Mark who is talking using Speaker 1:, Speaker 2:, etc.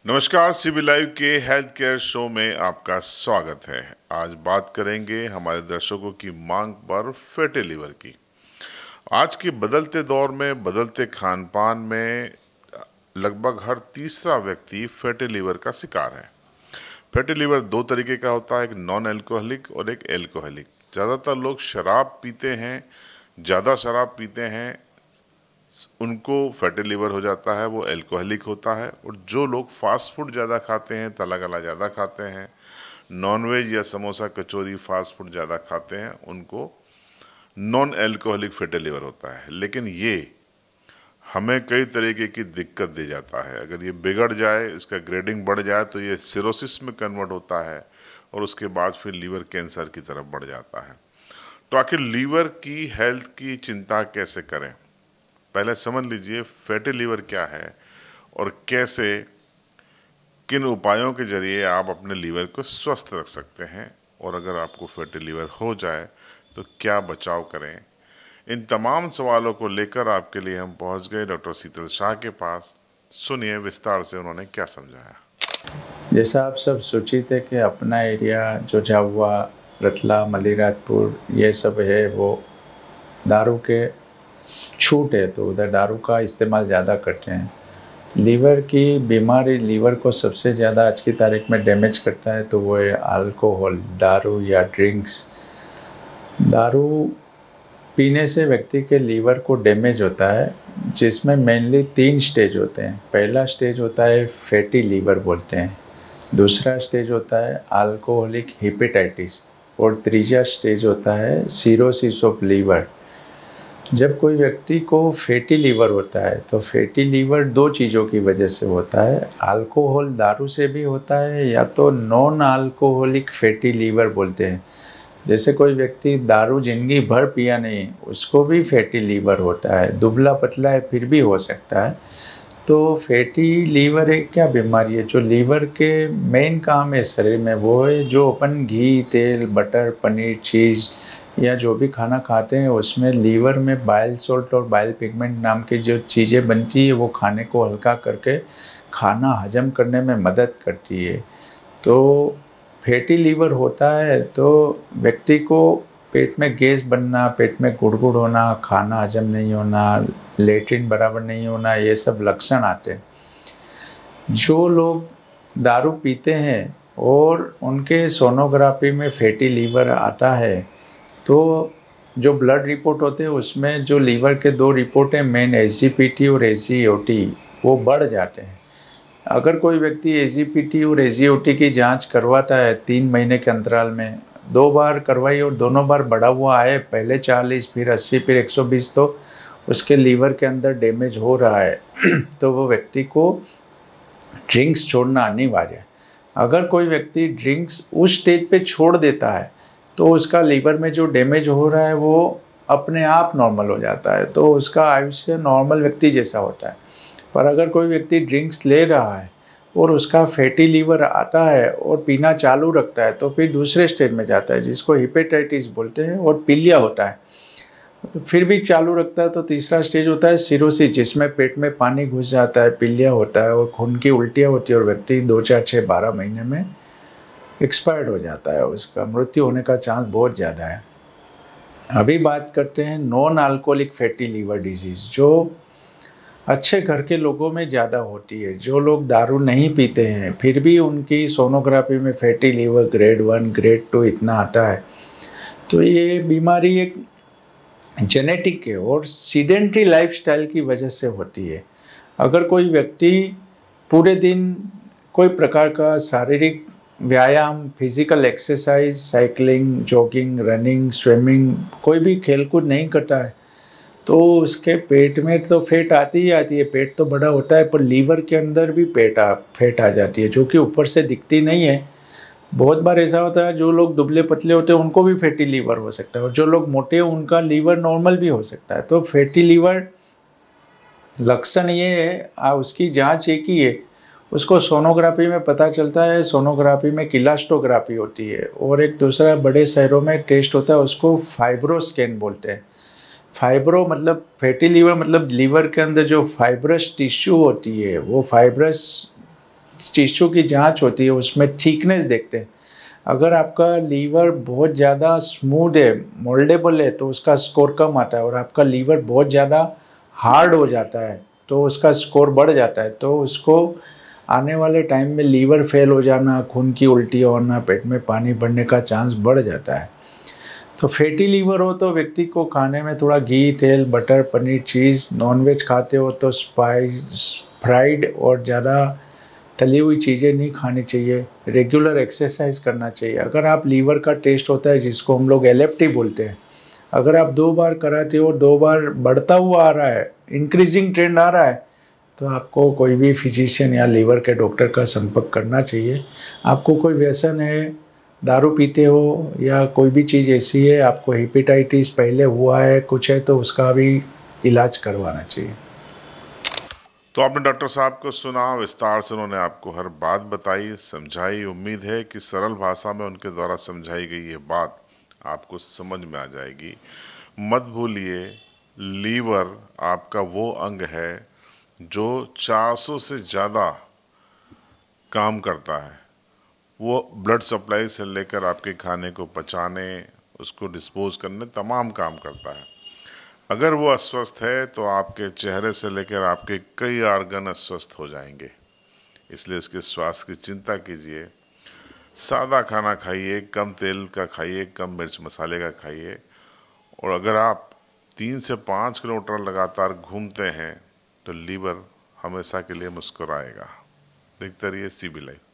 Speaker 1: नमस्कार, CB live के health care show में आपका स्वागत है। आज बात करेंगे हमारे दर्शकों की मांग पर फैटी लीवर की। आज के बदलते दौर में, बदलते खान पान में लगभग हर तीसरा व्यक्ति फैटी लीवर का शिकार है। फैटी लीवर दो तरीके का होता है, एक नॉन एल्कोहलिक और एक एल्कोहलिक। ज़्यादातर लोग शराब पीते हैं, ज़्यादा शराब पीते हैं, उनको फैटी लीवर हो जाता है, वो एल्कोहलिक होता है। और जो लोग फास्ट फूड ज़्यादा खाते हैं, तला गला ज़्यादा खाते हैं, नॉनवेज या समोसा कचौरी फास्ट फूड ज़्यादा खाते हैं, उनको नॉन एल्कोहलिक फैटी लीवर होता है। लेकिन ये हमें कई तरीके की दिक्कत दे जाता है। अगर ये बिगड़ जाए, इसका ग्रेडिंग बढ़ जाए, तो ये सिरोसिस में कन्वर्ट होता है और उसके बाद फिर लीवर कैंसर की तरफ बढ़ जाता है। तो आखिर लीवर की हेल्थ की चिंता कैसे करें? पहले समझ लीजिए फैटी लीवर क्या है और कैसे, किन उपायों के जरिए आप अपने लीवर को स्वस्थ रख सकते हैं, और अगर आपको फैटी लीवर हो जाए तो क्या बचाव करें। इन तमाम सवालों को लेकर आपके लिए हम पहुंच गए डॉक्टर शीतल शाह के पास। सुनिए विस्तार से उन्होंने क्या समझाया।
Speaker 2: जैसा आप सब सूचित है कि अपना एरिया जो झाबुआ, रतलाम, अलीराजपुर ये सब है, वो दारू के छूट है, तो उधर दारू का इस्तेमाल ज़्यादा करते हैं। लीवर की बीमारी, लीवर को सबसे ज़्यादा आज की तारीख में डैमेज करता है तो वो है अल्कोहल, दारू या ड्रिंक्स। दारू पीने से व्यक्ति के लीवर को डैमेज होता है, जिसमें मेनली 3 स्टेज होते हैं। पहला स्टेज होता है फैटी लीवर बोलते हैं, दूसरा स्टेज होता है अल्कोहलिक हेपेटाइटिस, और तीसरा स्टेज होता है सिरोसिस ऑफ लीवर। जब कोई व्यक्ति को फैटी लीवर होता है तो फैटी लीवर 2 चीज़ों की वजह से होता है। अल्कोहल, दारू से भी होता है, या तो नॉन अल्कोहलिक फैटी लीवर बोलते हैं। जैसे कोई व्यक्ति दारू जिंदगी भर पिया नहीं, उसको भी फैटी लीवर होता है। दुबला पतला है फिर भी हो सकता है। तो फैटी लीवर एक क्या बीमारी है? जो लीवर के मेन काम है शरीर में, वो है जो अपन घी, तेल, बटर, पनीर, चीज़ या जो भी खाना खाते हैं, उसमें लीवर में बाइल सॉल्ट और बाइल पिगमेंट नाम की जो चीज़ें बनती है, वो खाने को हल्का करके खाना हजम करने में मदद करती है। तो फैटी लीवर होता है तो व्यक्ति को पेट में गैस बनना, पेट में गुड़गुड़ होना, खाना हजम नहीं होना, लेट्रिन बराबर नहीं होना, ये सब लक्षण आते हैं। जो लोग दारू पीते हैं और उनके सोनोग्राफी में फैटी लीवर आता है, तो जो ब्लड रिपोर्ट होते हैं उसमें जो लीवर के 2 रिपोर्ट हैं, मेन एसजीपीटी और एसजीओटी, वो बढ़ जाते हैं। अगर कोई व्यक्ति एसजीपीटी और एसजीओटी की जांच करवाता है 3 महीने के अंतराल में, 2 बार करवाई और दोनों बार बढ़ा हुआ आए, पहले 40 फिर 80 फिर 120, तो उसके लीवर के अंदर डैमेज हो रहा है तो वो व्यक्ति को ड्रिंक्स छोड़ना अनिवार्य है। अगर कोई व्यक्ति ड्रिंक्स उस स्टेज पे छोड़ देता है तो उसका लीवर में जो डैमेज हो रहा है वो अपने आप नॉर्मल हो जाता है, तो उसका आयुष्य नॉर्मल व्यक्ति जैसा होता है। पर अगर कोई व्यक्ति ड्रिंक्स ले रहा है और उसका फैटी लीवर आता है और पीना चालू रखता है, तो फिर दूसरे स्टेज में जाता है जिसको हेपेटाइटिस बोलते हैं, और पीलिया होता है। फिर भी चालू रखता है तो तीसरा स्टेज होता है सिरोसिस, जिसमें पेट में पानी घुस जाता है, पीलिया होता है और खून की उल्टियाँ होती है, और व्यक्ति 2, 4, 6, 12 महीने में एक्सपायर्ड हो जाता है। उसका मृत्यु होने का चांस बहुत ज़्यादा है। अभी बात करते हैं non alcoholic fatty liver disease, जो अच्छे घर के लोगों में ज़्यादा होती है। जो लोग दारू नहीं पीते हैं फिर भी उनकी सोनोग्राफी में फैटी लीवर ग्रेड 1, ग्रेड 2 इतना आता है, तो ये बीमारी एक जेनेटिक है और सीडेंट्री लाइफस्टाइल की वजह से होती है। अगर कोई व्यक्ति पूरे दिन कोई प्रकार का शारीरिक व्यायाम, physical exercise, cycling, jogging, running, swimming, कोई भी खेलकूद नहीं करता है, तो उसके पेट में तो फैट आती ही आती है। पेट तो बड़ा होता है, पर लीवर के अंदर भी फैट आ जाती है, जो कि ऊपर से दिखती नहीं है। बहुत बार ऐसा होता है, जो लोग दुबले पतले होते हैं उनको भी फैटी लीवर हो सकता है, और जो लोग मोटे हैं उनका लीवर नॉर्मल भी हो सकता है। तो फैटी लीवर लक्षण ये है, उसकी जांच एक ही है, उसको सोनोग्राफी में पता चलता है। सोनोग्राफी में किलास्टोग्राफी होती है, और एक दूसरा बड़े शहरों में टेस्ट होता है, उसको फाइब्रो स्कैन बोलते हैं। फाइब्रो मतलब फैटी लीवर, मतलब लीवर के अंदर जो फाइब्रस टिश्यू होती है, वो फाइब्रस टिश्यू की जांच होती है उसमें थिकनेस देखते हैं। अगर आपका लीवर बहुत ज़्यादा स्मूथ है, मोल्डेबल है, तो उसका स्कोर कम आता है, और आपका लीवर बहुत ज़्यादा हार्ड हो जाता है तो उसका स्कोर बढ़ जाता है। तो उसको आने वाले टाइम में लीवर फेल हो जाना, खून की उल्टी होना, पेट में पानी भरने का चांस बढ़ जाता है। तो फैटी लीवर हो तो व्यक्ति को खाने में थोड़ा घी, तेल, बटर, पनीर, चीज़, नॉनवेज खाते हो तो स्पाइस, फ्राइड और ज़्यादा तली हुई चीज़ें नहीं खानी चाहिए। रेगुलर एक्सरसाइज करना चाहिए। अगर आप लीवर का टेस्ट होता है जिसको हम लोग एलएफटी बोलते हैं, अगर आप 2 बार कराते हो, 2 बार बढ़ता हुआ आ रहा है, इंक्रीजिंग ट्रेंड आ रहा है, तो आपको कोई भी फिजिशियन या लीवर के डॉक्टर का संपर्क करना चाहिए। आपको कोई व्यसन है, दारू पीते हो या कोई भी चीज़ ऐसी है, आपको हेपेटाइटिस पहले हुआ है, कुछ है, तो उसका भी इलाज करवाना चाहिए।
Speaker 1: तो आपने डॉक्टर साहब को सुना, विस्तार से उन्होंने आपको हर बात बताई, समझाई। उम्मीद है कि सरल भाषा में उनके द्वारा समझाई गई ये बात आपको समझ में आ जाएगी। मत भूलिए, लीवर आपका वो अंग है जो 400 से ज़्यादा काम करता है। वो ब्लड सप्लाई से लेकर आपके खाने को पचाने, उसको डिस्पोज करने, तमाम काम करता है। अगर वो अस्वस्थ है तो आपके चेहरे से लेकर आपके कई ऑर्गन अस्वस्थ हो जाएंगे। इसलिए उसके स्वास्थ्य की चिंता कीजिए। सादा खाना खाइए, कम तेल का खाइए, कम मिर्च मसाले का खाइए। और अगर आप 3 से 5 किलोमीटर लगातार घूमते हैं तो लीवर हमेशा के लिए मुस्कुराएगा। देखते रहिए CB लाइव।